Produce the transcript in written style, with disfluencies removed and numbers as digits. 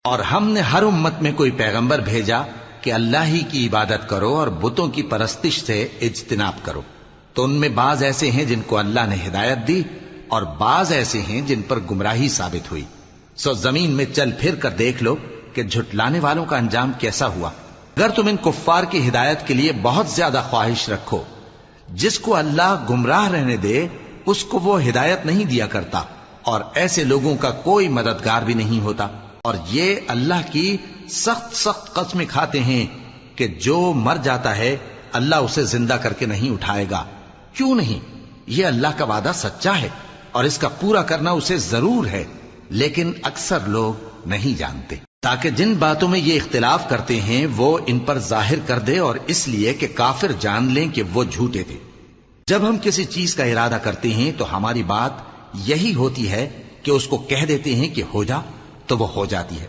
اور ہم نے ہر امت میں کوئی پیغمبر بھیجا کہ اللہ ہی کی عبادت کرو اور بتوں کی پرستش سے اجتناب کرو، تو ان میں بعض ایسے ہیں جن کو اللہ نے ہدایت دی اور بعض ایسے ہیں جن پر گمراہی ثابت ہوئی۔ سو زمین میں چل پھر کر دیکھ لو کہ جھٹلانے والوں کا انجام کیسا ہوا۔ اگر تم ان کفار کی ہدایت کے لیے بہت زیادہ خواہش رکھو، جس کو اللہ گمراہ رہنے دے اس کو وہ ہدایت نہیں دیا کرتا، اور ایسے لوگوں کا کوئی مددگار بھی نہیں ہوتا۔ اور یہ اللہ کی سخت سخت قسمیں کھاتے ہیں کہ جو مر جاتا ہے اللہ اسے زندہ کر کے نہیں اٹھائے گا۔ کیوں نہیں؟ یہ اللہ کا وعدہ سچا ہے اور اس کا پورا کرنا اسے ضرور ہے، لیکن اکثر لوگ نہیں جانتے۔ تاکہ جن باتوں میں یہ اختلاف کرتے ہیں وہ ان پر ظاہر کر دے، اور اس لیے کہ کافر جان لیں کہ وہ جھوٹے تھے۔ جب ہم کسی چیز کا ارادہ کرتے ہیں تو ہماری بات یہی ہوتی ہے کہ اس کو کہہ دیتے ہیں کہ ہو جا، تو وہ ہو جاتی ہے۔